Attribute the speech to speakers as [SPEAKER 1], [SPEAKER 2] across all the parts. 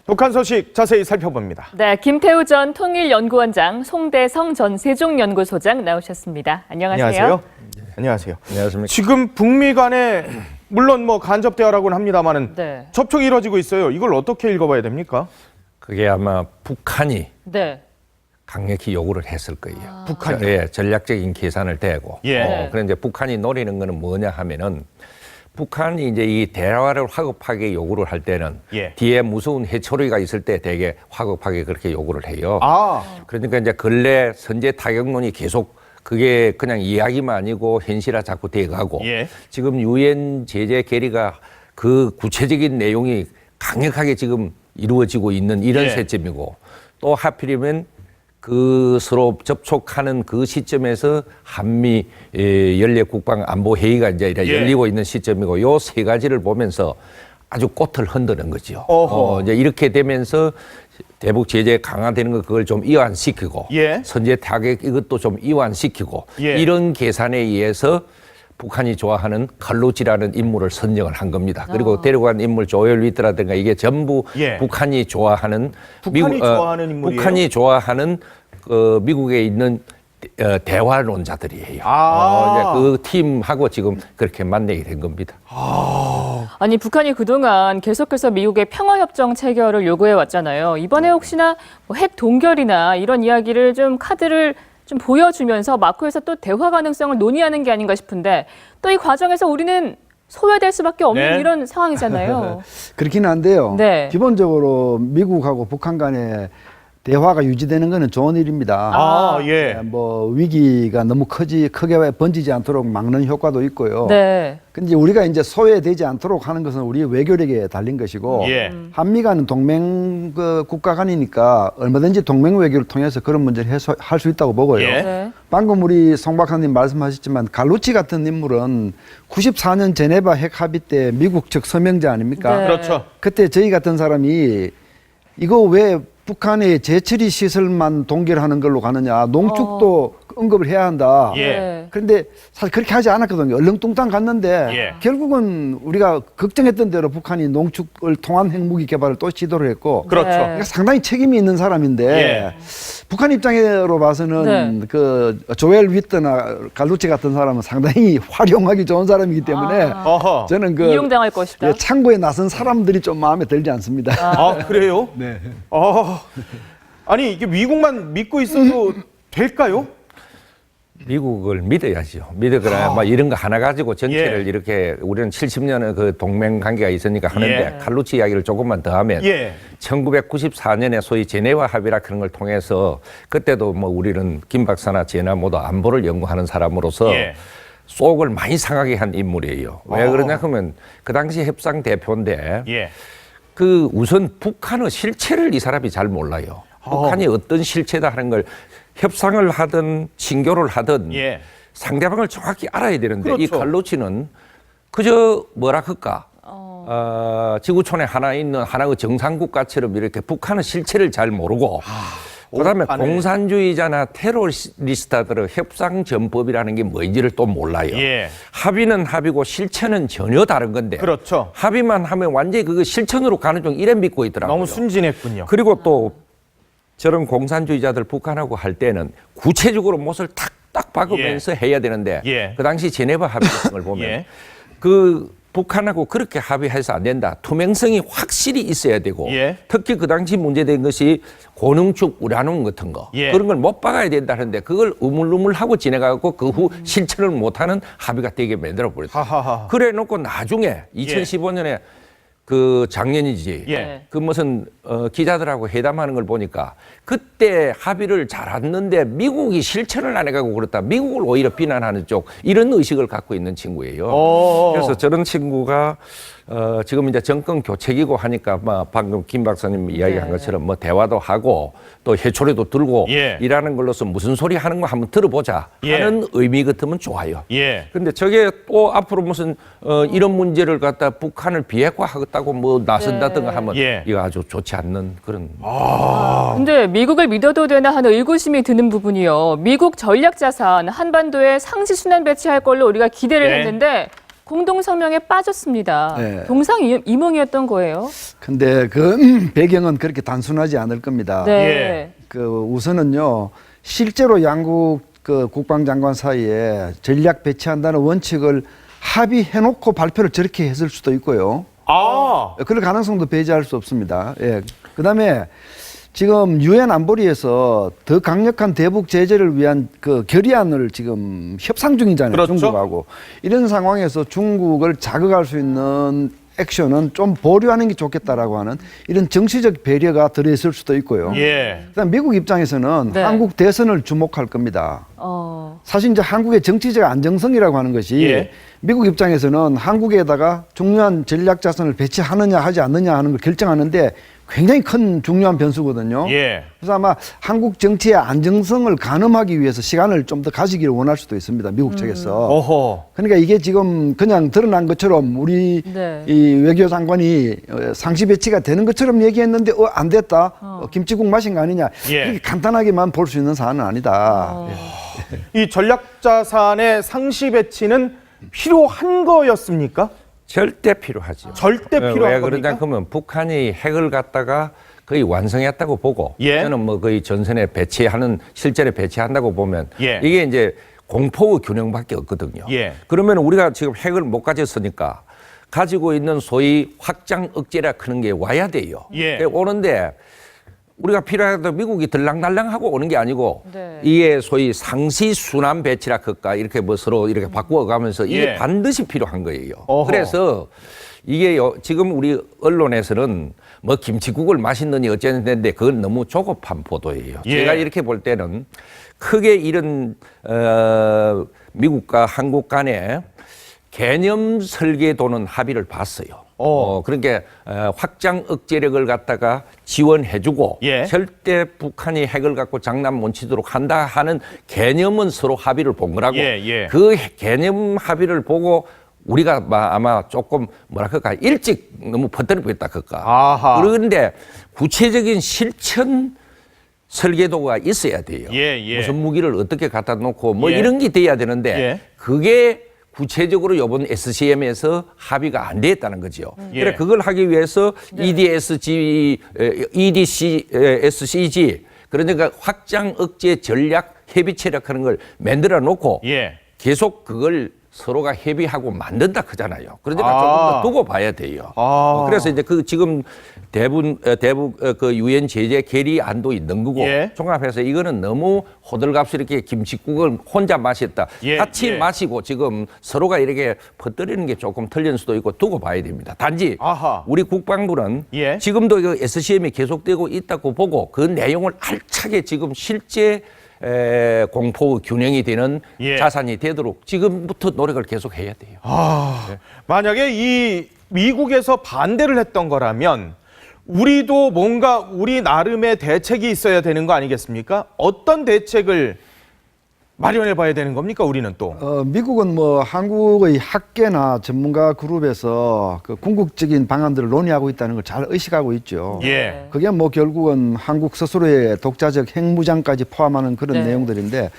[SPEAKER 1] 북한 소식 자세히 살펴봅니다.
[SPEAKER 2] 네, 김태우 전 통일연구원장, 송대성 전 세종연구소장 나오셨습니다. 안녕하세요.
[SPEAKER 1] 안녕하세요. 안녕하세요.
[SPEAKER 3] 안녕하십니까.
[SPEAKER 1] 지금 북미 간에 물론 뭐 간접 대화라고는 합니다만은
[SPEAKER 2] 네.
[SPEAKER 1] 접촉이 이루어지고 있어요. 이걸 어떻게 읽어봐야 됩니까?
[SPEAKER 3] 그게 아마 북한이
[SPEAKER 2] 네.
[SPEAKER 3] 강력히 요구를 했을 거예요.
[SPEAKER 1] 북한이요?
[SPEAKER 3] 예, 전략적인 계산을 대고.
[SPEAKER 1] 예.
[SPEAKER 3] 그런데 북한이 노리는 거는 뭐냐 하면은 북한이 이제 이 대화를 화급하게 요구를 할 때는
[SPEAKER 1] 예.
[SPEAKER 3] 뒤에 무서운 해초리가 있을 때 되게 화급하게 그렇게 요구를 해요.
[SPEAKER 1] 아,
[SPEAKER 3] 그러니까 이제 근래 선제 타격론이 계속 그게 그냥 이야기만 아니고 현실화 자꾸 돼가고
[SPEAKER 1] 예.
[SPEAKER 3] 지금 유엔 제재 결의가 그 구체적인 내용이 강력하게 지금 이루어지고 있는 이런
[SPEAKER 1] 예.
[SPEAKER 3] 시점이고 또 하필이면 그 서로 접촉하는 그 시점에서 한미 연례 국방 안보 회의가 이제
[SPEAKER 1] 예.
[SPEAKER 3] 열리고 있는 시점이고 요 세 가지를 보면서 아주 꽃을 흔드는 거죠.
[SPEAKER 1] 어허.
[SPEAKER 3] 이제 이렇게 되면서 대북 제재 강화되는 거 그걸 좀 이완시키고
[SPEAKER 1] 예.
[SPEAKER 3] 선제 타격 이것도 좀 이완시키고
[SPEAKER 1] 예.
[SPEAKER 3] 이런 계산에 의해서 북한이 좋아하는 칼루치라는 인물을 선정을 한 겁니다. 그리고 데려간 인물 조엘 위트라든가 이게 전부
[SPEAKER 1] 예.
[SPEAKER 3] 북한이 좋아하는
[SPEAKER 1] 북한이 좋아하는 인물이에요?
[SPEAKER 3] 북한이 좋아하는 미국에 있는 대화론자들이에요.
[SPEAKER 1] 아.
[SPEAKER 3] 이제 그 팀하고 지금 그렇게 만나게 된 겁니다.
[SPEAKER 2] 아니, 북한이 그동안 계속해서 미국의 평화협정 체결을 요구해 왔잖아요. 이번에 혹시나 뭐 핵 동결이나 이런 이야기를 좀 카드를 좀 보여주면서 마크에서 또 대화 가능성을 논의하는 게 아닌가 싶은데 또 이 과정에서 우리는 소외될 수밖에 없는
[SPEAKER 1] 네.
[SPEAKER 2] 이런 상황이잖아요.
[SPEAKER 4] 그렇긴 한데요.
[SPEAKER 2] 네.
[SPEAKER 4] 기본적으로 미국하고 북한 간에 대화가 유지되는 것은 좋은 일입니다.
[SPEAKER 1] 아, 예.
[SPEAKER 4] 뭐 위기가 너무 크게 번지지 않도록 막는 효과도 있고요.
[SPEAKER 2] 네.
[SPEAKER 4] 근데 우리가 이제 소외되지 않도록 하는 것은 우리 외교력에 달린 것이고
[SPEAKER 1] 예.
[SPEAKER 4] 한미 간은 동맹 국가 간이니까 얼마든지 동맹 외교를 통해서 그런 문제를 해소할 수 있다고 보고요.
[SPEAKER 1] 예.
[SPEAKER 2] 네.
[SPEAKER 4] 방금 우리 송 박사님 말씀하셨지만 갈루치 같은 인물은 94년 제네바 핵 합의 때 미국 측 서명자 아닙니까?
[SPEAKER 2] 네.
[SPEAKER 1] 그렇죠.
[SPEAKER 4] 그때 저희 같은 사람이 이거 왜 북한의 재처리 시설만 동결하는 걸로 가느냐, 농축도 언급을 해야 한다.
[SPEAKER 1] 예.
[SPEAKER 2] 네.
[SPEAKER 4] 그런데 사실 그렇게 하지 않았거든요. 얼렁뚱땅 갔는데
[SPEAKER 1] 예.
[SPEAKER 4] 결국은 우리가 걱정했던 대로 북한이 농축을 통한 핵무기 개발을 또 시도를 했고
[SPEAKER 1] 그렇죠.
[SPEAKER 2] 네.
[SPEAKER 4] 그러니까 상당히 책임이 있는 사람인데
[SPEAKER 1] 예.
[SPEAKER 4] 북한 입장으로 봐서는
[SPEAKER 2] 네.
[SPEAKER 4] 그 조엘 위트나 갈루치 같은 사람은 상당히 활용하기 좋은 사람이기 때문에
[SPEAKER 1] 어허.
[SPEAKER 4] 저는 그
[SPEAKER 2] 이용당할 것이다.
[SPEAKER 4] 예, 창고에 나선 사람들이 좀 마음에 들지 않습니다.
[SPEAKER 1] 아, 그래요?
[SPEAKER 4] 네.
[SPEAKER 1] 아니, 이게 미국만 믿고 있어도 될까요?
[SPEAKER 3] 미국을 믿어야죠. 믿어야 막 이런 거 하나 가지고 전체를
[SPEAKER 1] 예.
[SPEAKER 3] 이렇게 우리는 70년의 그 동맹 관계가 있으니까 하는데
[SPEAKER 1] 예.
[SPEAKER 3] 칼루치 이야기를 조금만 더 하면
[SPEAKER 1] 예.
[SPEAKER 3] 1994년에 소위 제네와 합의라 그런 걸 통해서 그때도 뭐 우리는 김 박사나 제나 모두 안보를 연구하는 사람으로서
[SPEAKER 1] 예.
[SPEAKER 3] 속을 많이 상하게 한 인물이에요. 왜 그러냐 하면 그 당시 협상 대표인데
[SPEAKER 1] 예.
[SPEAKER 3] 그 우선 북한의 실체를 이 사람이 잘 몰라요. 북한이 어떤 실체다 하는 걸 협상을 하든 친교를 하든
[SPEAKER 1] 예.
[SPEAKER 3] 상대방을 정확히 알아야 되는데 이
[SPEAKER 1] 그렇죠.
[SPEAKER 3] 갈루치는 그저 뭐라 할까 지구촌에 하나 있는 하나의 정상국가처럼 이렇게 북한의 실체를 잘 모르고 그다음에
[SPEAKER 1] 안에.
[SPEAKER 3] 공산주의자나 테러리스트들의 협상 전법이라는 게 뭔지를 또 몰라요.
[SPEAKER 1] 예.
[SPEAKER 3] 합의는 합의고 실체는 전혀 다른 건데
[SPEAKER 1] 그렇죠.
[SPEAKER 3] 합의만 하면 완전히 그거 실천으로 가는 중 이래 믿고 있더라고요.
[SPEAKER 1] 너무 순진했군요.
[SPEAKER 3] 그리고 또 저런 공산주의자들 북한하고 할 때는 구체적으로 못을 탁탁 박으면서 해야 되는데
[SPEAKER 1] 예.
[SPEAKER 3] 그 당시 제네바 합의 같은 걸 보면
[SPEAKER 1] 예.
[SPEAKER 3] 그 북한하고 그렇게 합의해서 안 된다. 투명성이 확실히 있어야 되고
[SPEAKER 1] 예.
[SPEAKER 3] 특히 그 당시 문제된 것이 고농축 우라늄 같은 거
[SPEAKER 1] 예.
[SPEAKER 3] 그런 걸 못 박아야 된다는데 그걸 우물우물하고 지내가고 그 후 실천을 못하는 합의가 되게 만들어 버렸다.
[SPEAKER 1] 하하하.
[SPEAKER 3] 그래 놓고 나중에 2015년에 그 작년이지.
[SPEAKER 1] 예.
[SPEAKER 3] 그 무슨 기자들하고 회담하는 걸 보니까 그때 합의를 잘했는데 미국이 실천을 안 해가고 그렇다. 미국을 오히려 비난하는 쪽 이런 의식을 갖고 있는 친구예요. 그래서 저런 친구가 지금 이제 정권 교체기고 하니까 뭐 방금 김 박사님 이야기한 것처럼 뭐 대화도 하고 또 해초리도 들고
[SPEAKER 1] 예.
[SPEAKER 3] 일하는 걸로서 무슨 소리 하는 거 한번 들어보자 하는 의미 같으면 좋아요.
[SPEAKER 1] 예.
[SPEAKER 3] 근데 저게 또 앞으로 무슨 이런 문제를 갖다 북한을 비핵화하겠다고 뭐 나선다든가 하면
[SPEAKER 1] 예.
[SPEAKER 3] 이거 아주 좋지 않는 그런.
[SPEAKER 2] 근데 미국을 믿어도 되나 하는 의구심이 드는 부분이요. 미국 전략자산 한반도에 상시 순환 배치할 걸로 우리가 기대를
[SPEAKER 1] 네.
[SPEAKER 2] 했는데 공동 성명에 빠졌습니다.
[SPEAKER 4] 네.
[SPEAKER 2] 동상이몽이었던 거예요.
[SPEAKER 4] 근데 그 배경은 그렇게 단순하지 않을 겁니다.
[SPEAKER 2] 네.
[SPEAKER 4] 그 우선은요, 실제로 양국 그 국방장관 사이에 전략 배치한다는 원칙을 합의해놓고 발표를 저렇게 했을 수도 있고요. 그럴 가능성도 배제할 수 없습니다. 예. 그다음에 지금 유엔 안보리에서 더 강력한 대북 제재를 위한 그 결의안을 지금 협상 중이잖아요.
[SPEAKER 1] 그렇죠.
[SPEAKER 4] 중국하고. 이런 상황에서 중국을 자극할 수 있는 액션은 좀 보류하는 게 좋겠다라고 하는 이런 정치적 배려가 들어있을 수도 있고요.
[SPEAKER 1] 예.
[SPEAKER 4] 그다음 미국 입장에서는
[SPEAKER 2] 네.
[SPEAKER 4] 한국 대선을 주목할 겁니다. 사실 이제 한국의 정치적 안정성이라고 하는 것이
[SPEAKER 1] 예.
[SPEAKER 4] 미국 입장에서는 한국에다가 중요한 전략 자산을 배치하느냐 하지 않느냐 하는 걸 결정하는데 굉장히 큰 중요한 변수거든요.
[SPEAKER 1] 예.
[SPEAKER 4] 그래서 아마 한국 정치의 안정성을 가늠하기 위해서 시간을 좀 더 가지기를 원할 수도 있습니다. 미국 측에서.
[SPEAKER 1] 어허.
[SPEAKER 4] 그러니까 이게 지금 그냥 드러난 것처럼 우리
[SPEAKER 2] 네.
[SPEAKER 4] 이 외교장관이 상시 배치가 되는 것처럼 얘기했는데 안 됐다. 김치국 마신 거 아니냐.
[SPEAKER 1] 예.
[SPEAKER 4] 그렇게 간단하게만 볼 수 있는 사안은 아니다.
[SPEAKER 1] 이 전략자산의 상시 배치는 필요한 거였습니까?
[SPEAKER 3] 절대 필요하죠.
[SPEAKER 1] 절대
[SPEAKER 3] 왜
[SPEAKER 1] 필요한
[SPEAKER 3] 그러냐
[SPEAKER 1] 겁니까?
[SPEAKER 3] 그러면 북한이 핵을 갖다가 거의 완성했다고 보고
[SPEAKER 1] 예.
[SPEAKER 3] 저는 뭐 거의 전선에 배치하는 실전에 배치한다고 보면
[SPEAKER 1] 예.
[SPEAKER 3] 이게 이제 공포의 균형밖에 없거든요.
[SPEAKER 1] 예.
[SPEAKER 3] 그러면 우리가 지금 핵을 못 가졌으니까 가지고 있는 소위 확장 억제라 하는 게 와야 돼요.
[SPEAKER 1] 예.
[SPEAKER 3] 오는데 우리가 필요하다 미국이 들랑달랑하고 오는 게 아니고
[SPEAKER 2] 네.
[SPEAKER 3] 이게 소위 상시 순환 배치라 할까 이렇게 뭐 서로 이렇게 바꾸어가면서 이게
[SPEAKER 1] 예.
[SPEAKER 3] 반드시 필요한 거예요.
[SPEAKER 1] 어허.
[SPEAKER 3] 그래서 이게요 지금 우리 언론에서는 뭐 김치국을 마시느니 어쨌는데 그건 너무 조급한 보도예요.
[SPEAKER 1] 예.
[SPEAKER 3] 제가 이렇게 볼 때는 크게 이런 미국과 한국 간에 개념 설계도는 합의를 봤어요. 그러니까 확장 억제력을 갖다가 지원해주고
[SPEAKER 1] 예.
[SPEAKER 3] 절대 북한이 핵을 갖고 장난 못 치도록 한다 하는 개념은 서로 합의를 본 거라고.
[SPEAKER 1] 예, 예.
[SPEAKER 3] 그 개념 합의를 보고 우리가 아마 조금 뭐라 그럴까 일찍 너무 퍼뜨리고 있다 그럴까.
[SPEAKER 1] 아하.
[SPEAKER 3] 그런데 구체적인 실천 설계도가 있어야 돼요.
[SPEAKER 1] 예, 예.
[SPEAKER 3] 무슨 무기를 어떻게 갖다 놓고 뭐
[SPEAKER 1] 예.
[SPEAKER 3] 이런 게 돼야 되는데
[SPEAKER 1] 예.
[SPEAKER 3] 그게 구체적으로 이번 SCM에서 합의가 안 됐다는 거죠.
[SPEAKER 1] 예.
[SPEAKER 3] 그래 그걸 하기 위해서 EDSCG 그러니까 확장 억제 전략 협의 체력하는 걸 만들어 놓고
[SPEAKER 1] 예.
[SPEAKER 3] 계속 그걸 서로가 협의하고 만든다 그잖아요. 그러니까
[SPEAKER 1] 아.
[SPEAKER 3] 조금 더 두고 봐야 돼요.
[SPEAKER 1] 아.
[SPEAKER 3] 그래서 이제 그 지금 대북 그 유엔 제재 결의안도 있는 거고
[SPEAKER 1] 예.
[SPEAKER 3] 종합해서 이거는 너무 호들갑스럽게 김치국을 혼자 마셨다.
[SPEAKER 1] 예,
[SPEAKER 3] 같이
[SPEAKER 1] 예.
[SPEAKER 3] 마시고 지금 서로가 이렇게 퍼뜨리는 게 조금 틀릴 수도 있고 두고 봐야 됩니다. 단지
[SPEAKER 1] 아하.
[SPEAKER 3] 우리 국방부는
[SPEAKER 1] 예.
[SPEAKER 3] 지금도 그 SCM이 계속되고 있다고 보고 그 내용을 알차게 지금 실제 공포 균형이 되는
[SPEAKER 1] 예.
[SPEAKER 3] 자산이 되도록 지금부터 노력을 계속 해야 돼요.
[SPEAKER 1] 만약에 이 미국에서 반대를 했던 거라면 우리도 뭔가 우리 나름의 대책이 있어야 되는 거 아니겠습니까? 어떤 대책을 마련해 봐야 되는 겁니까? 우리는 또.
[SPEAKER 4] 미국은 뭐 한국의 학계나 전문가 그룹에서 그 궁극적인 방안들을 논의하고 있다는 걸 잘 의식하고 있죠.
[SPEAKER 1] 예.
[SPEAKER 4] 그게 뭐 결국은 한국 스스로의 독자적 핵무장까지 포함하는 그런
[SPEAKER 2] 네.
[SPEAKER 4] 내용들인데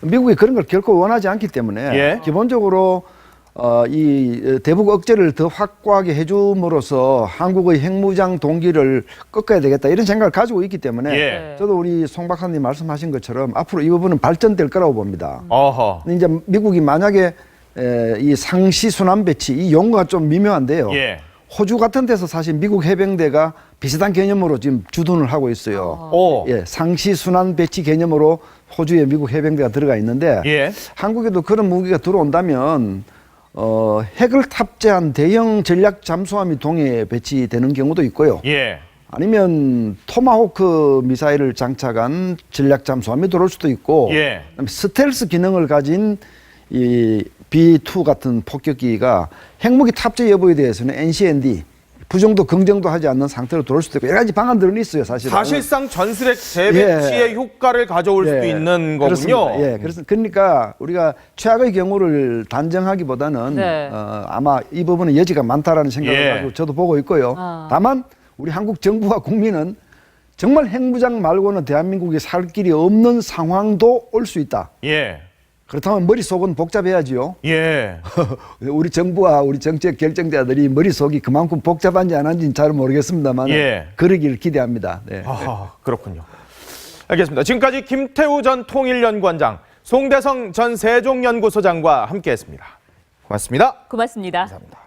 [SPEAKER 4] 미국이 그런 걸 결코 원하지 않기 때문에
[SPEAKER 1] 예.
[SPEAKER 4] 기본적으로 이 대북 억제를 더 확고하게 해줌으로써 한국의 핵무장 동기를 꺾어야 되겠다 이런 생각을 가지고 있기 때문에
[SPEAKER 1] 예.
[SPEAKER 4] 저도 우리 송 박사님 말씀하신 것처럼 앞으로 이 부분은 발전될 거라고 봅니다.
[SPEAKER 1] 어허.
[SPEAKER 4] 근데 이제 미국이 만약에 이 상시 순환 배치 이 용어가 좀 미묘한데요.
[SPEAKER 1] 예.
[SPEAKER 4] 호주 같은 데서 사실 미국 해병대가 비슷한 개념으로 지금 주둔을 하고 있어요.
[SPEAKER 1] 오.
[SPEAKER 4] 예, 상시 순환 배치 개념으로 호주에 미국 해병대가 들어가 있는데
[SPEAKER 1] 예.
[SPEAKER 4] 한국에도 그런 무기가 들어온다면 핵을 탑재한 대형 전략 잠수함이 동해에 배치되는 경우도 있고요.
[SPEAKER 1] 예.
[SPEAKER 4] 아니면 토마호크 미사일을 장착한 전략 잠수함이 들어올 수도 있고
[SPEAKER 1] 예.
[SPEAKER 4] 그다음에 스텔스 기능을 가진 이 B2 같은 폭격기가 핵무기 탑재 여부에 대해서는 NCND 부정도 긍정도 하지 않는 상태로 들어올 수도 있고 여러 가지 방안들은 있어요, 사실은.
[SPEAKER 1] 사실상 전술핵 재배치의 효과를 가져올 수도 있는 거군요.
[SPEAKER 4] 그렇습니다. 예, 그러니까 우리가 최악의 경우를 단정하기보다는
[SPEAKER 2] 네.
[SPEAKER 4] 아마 이 부분은 여지가 많다라는 생각을
[SPEAKER 1] 예.
[SPEAKER 4] 가지고 저도 보고 있고요. 다만 우리 한국 정부와 국민은 정말 핵무장 말고는 대한민국이 살 길이 없는 상황도 올 수 있다.
[SPEAKER 1] 예.
[SPEAKER 4] 그렇다면 머릿속은 복잡해야지요.
[SPEAKER 1] 예.
[SPEAKER 4] 우리 정부와 우리 정책 결정자들이 머릿속이 그만큼 복잡한지 안 한지는 잘 모르겠습니다만
[SPEAKER 1] 예.
[SPEAKER 4] 그러기를 기대합니다. 네.
[SPEAKER 1] 아, 그렇군요. 알겠습니다. 지금까지 김태우 전 통일연구원장, 송대성 전 세종연구소장과 함께했습니다. 고맙습니다.
[SPEAKER 2] 고맙습니다.
[SPEAKER 1] 감사합니다.